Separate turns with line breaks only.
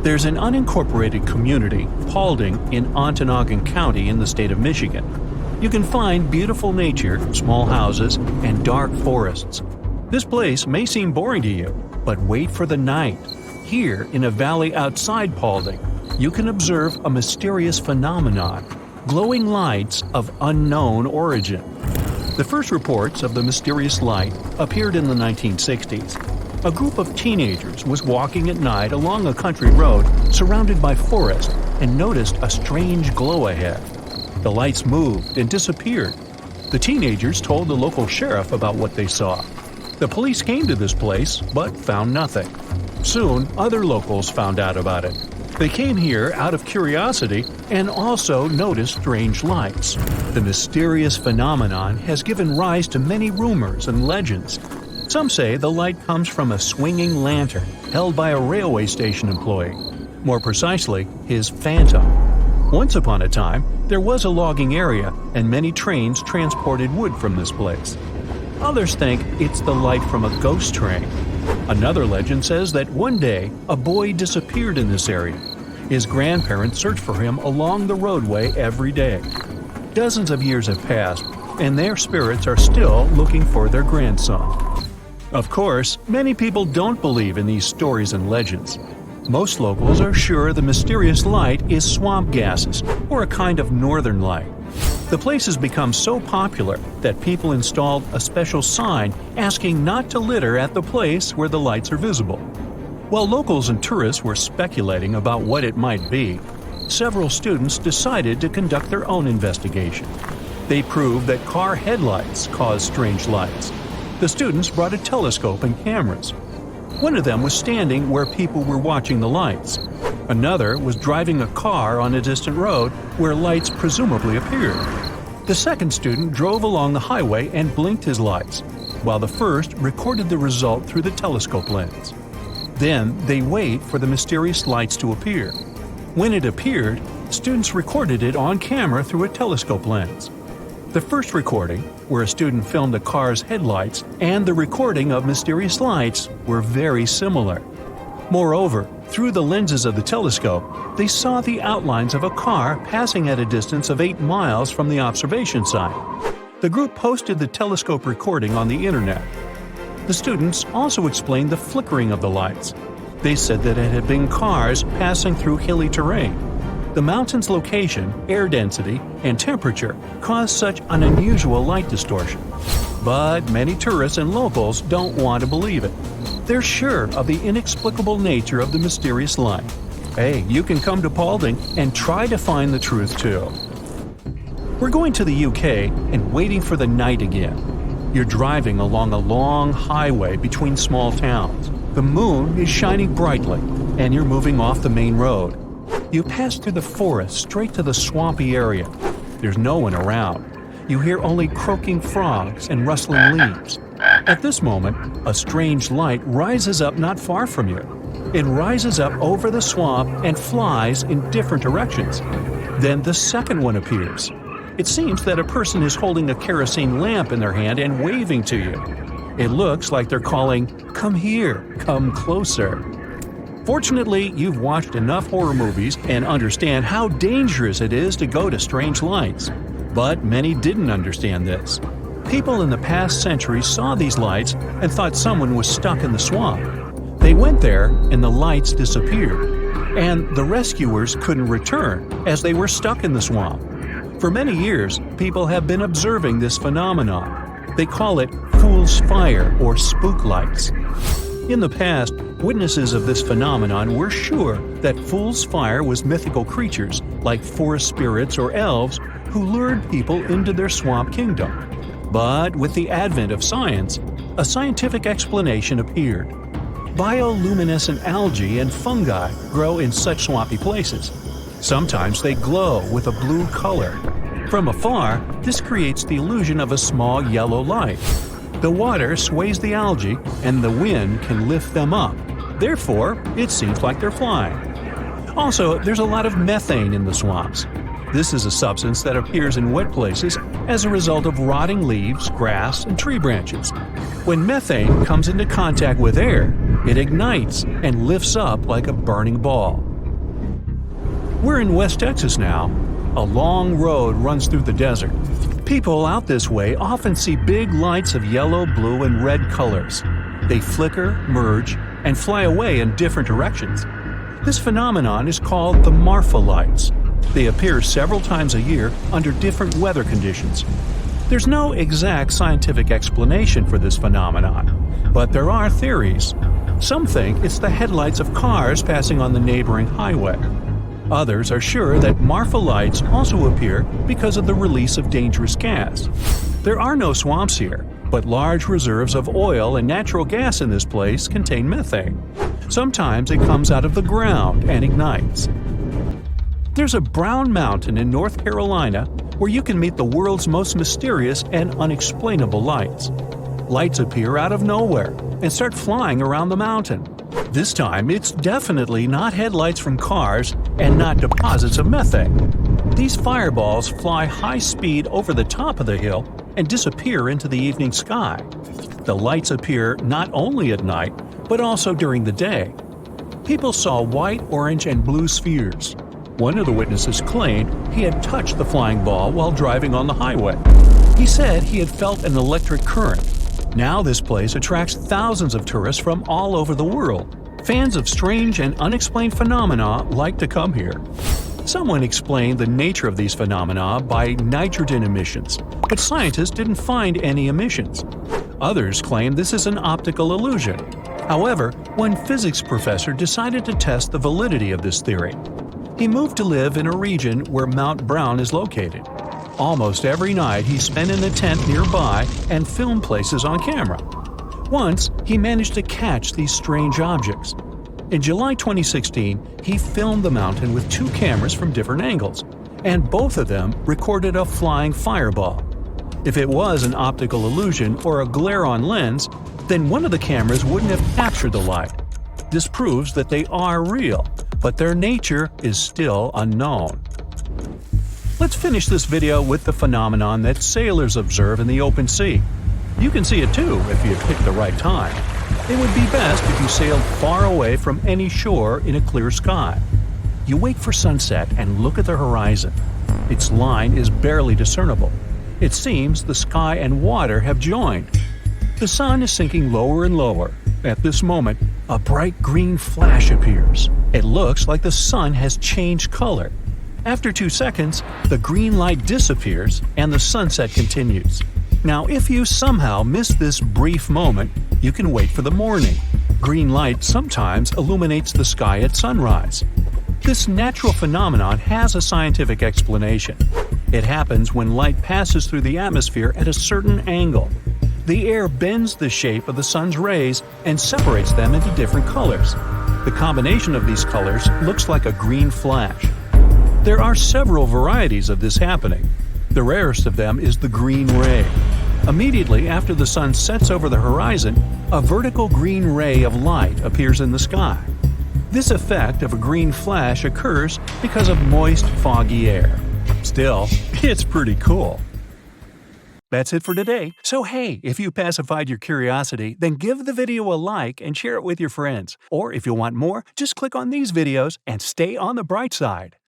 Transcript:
There's an unincorporated community, Paulding, in Ontonagon County in the state of Michigan. You can find beautiful nature, small houses, and dark forests. This place may seem boring to you, but wait for the night. Here, in a valley outside Paulding, you can observe a mysterious phenomenon, glowing lights of unknown origin. The first reports of the mysterious light appeared in the 1960s. A group of teenagers was walking at night along a country road surrounded by forest and noticed a strange glow ahead. The lights moved and disappeared. The teenagers told the local sheriff about what they saw. The police came to this place but found nothing. Soon, other locals found out about it. They came here out of curiosity and also noticed strange lights. The mysterious phenomenon has given rise to many rumors and legends. Some say the light comes from a swinging lantern held by a railway station employee. More precisely, his phantom. Once upon a time, there was a logging area and many trains transported wood from this place. Others think it's the light from a ghost train. Another legend says that one day, a boy disappeared in this area. His grandparents searched for him along the roadway every day. Dozens of years have passed, and their spirits are still looking for their grandson. Of course, many people don't believe in these stories and legends. Most locals are sure the mysterious light is swamp gases or a kind of northern light. The place has become so popular that people installed a special sign asking not to litter at the place where the lights are visible. While locals and tourists were speculating about what it might be, several students decided to conduct their own investigation. They proved that car headlights cause strange lights. The students brought a telescope and cameras. One of them was standing where people were watching the lights. Another was driving a car on a distant road where lights presumably appeared. The second student drove along the highway and blinked his lights, while the first recorded the result through the telescope lens. Then they wait for the mysterious lights to appear. When it appeared, students recorded it on camera through a telescope lens. The first recording, where a student filmed a car's headlights, and the recording of mysterious lights were very similar. Moreover, through the lenses of the telescope, they saw the outlines of a car passing at a distance of 8 miles from the observation site. The group posted the telescope recording on the internet. The students also explained the flickering of the lights. They said that it had been cars passing through hilly terrain. The mountain's location, air density, and temperature caused such an unusual light distortion. But many tourists and locals don't want to believe it. They're sure of the inexplicable nature of the mysterious light. Hey, you can come to Paulding and try to find the truth too. We're going to the UK and waiting for the night again. You're driving along a long highway between small towns. The moon is shining brightly, and you're moving off the main road. You pass through the forest straight to the swampy area. There's no one around. You hear only croaking frogs and rustling leaves. At this moment, a strange light rises up not far from you. It rises up over the swamp and flies in different directions. Then the second one appears. It seems that a person is holding a kerosene lamp in their hand and waving to you. It looks like they're calling, "Come here, come closer." Fortunately, you've watched enough horror movies and understand how dangerous it is to go to strange lights. But many didn't understand this. People in the past century saw these lights and thought someone was stuck in the swamp. They went there and the lights disappeared. And the rescuers couldn't return as they were stuck in the swamp. For many years, people have been observing this phenomenon. They call it fool's fire or spook lights. In the past, witnesses of this phenomenon were sure that fool's fire was mythical creatures like forest spirits or elves who lured people into their swamp kingdom. But with the advent of science, a scientific explanation appeared. Bioluminescent algae and fungi grow in such swampy places. Sometimes they glow with a blue color. From afar, this creates the illusion of a small yellow light. The water sways the algae, and the wind can lift them up. Therefore, it seems like they're flying. Also, there's a lot of methane in the swamps. This is a substance that appears in wet places as a result of rotting leaves, grass, and tree branches. When methane comes into contact with air, it ignites and lifts up like a burning ball. We're in West Texas now. A long road runs through the desert. People out this way often see big lights of yellow, blue, and red colors. They flicker, merge, and fly away in different directions. This phenomenon is called the Marfa lights. They appear several times a year under different weather conditions. There's no exact scientific explanation for this phenomenon, but there are theories. Some think it's the headlights of cars passing on the neighboring highway. Others are sure that Marfa lights also appear because of the release of dangerous gas. There are no swamps here, but large reserves of oil and natural gas in this place contain methane. Sometimes it comes out of the ground and ignites. There's a brown mountain in North Carolina where you can meet the world's most mysterious and unexplainable lights. Lights appear out of nowhere and start flying around the mountain. This time, it's definitely not headlights from cars and not deposits of methane. These fireballs fly high speed over the top of the hill and disappear into the evening sky. The lights appear not only at night, but also during the day. People saw white, orange, and blue spheres. One of the witnesses claimed he had touched the flying ball while driving on the highway. He said he had felt an electric current. Now this place attracts thousands of tourists from all over the world. Fans of strange and unexplained phenomena like to come here. Someone explained the nature of these phenomena by nitrogen emissions, but scientists didn't find any emissions. Others claim this is an optical illusion. However, one physics professor decided to test the validity of this theory. He moved to live in a region where Mount Brown is located. Almost every night he spent in a tent nearby and filmed places on camera. Once, he managed to catch these strange objects. In July 2016, he filmed the mountain with two cameras from different angles, and both of them recorded a flying fireball. If it was an optical illusion or a glare-on lens, then one of the cameras wouldn't have captured the light. This proves that they are real, but their nature is still unknown. Let's finish this video with the phenomenon that sailors observe in the open sea. You can see it too if you pick the right time. It would be best if you sailed far away from any shore in a clear sky. You wait for sunset and look at the horizon. Its line is barely discernible. It seems the sky and water have joined. The sun is sinking lower and lower. At this moment, a bright green flash appears. It looks like the sun has changed color. After 2 seconds, the green light disappears and the sunset continues. Now, if you somehow miss this brief moment, you can wait for the morning. Green light sometimes illuminates the sky at sunrise. This natural phenomenon has a scientific explanation. It happens when light passes through the atmosphere at a certain angle. The air bends the shape of the sun's rays and separates them into different colors. The combination of these colors looks like a green flash. There are several varieties of this happening. The rarest of them is the green ray. Immediately after the sun sets over the horizon, a vertical green ray of light appears in the sky. This effect of a green flash occurs because of moist, foggy air. Still, it's pretty cool. That's it for today. So hey, if you pacified your curiosity, then give the video a like and share it with your friends. Or if you want more, just click on these videos and stay on the bright side.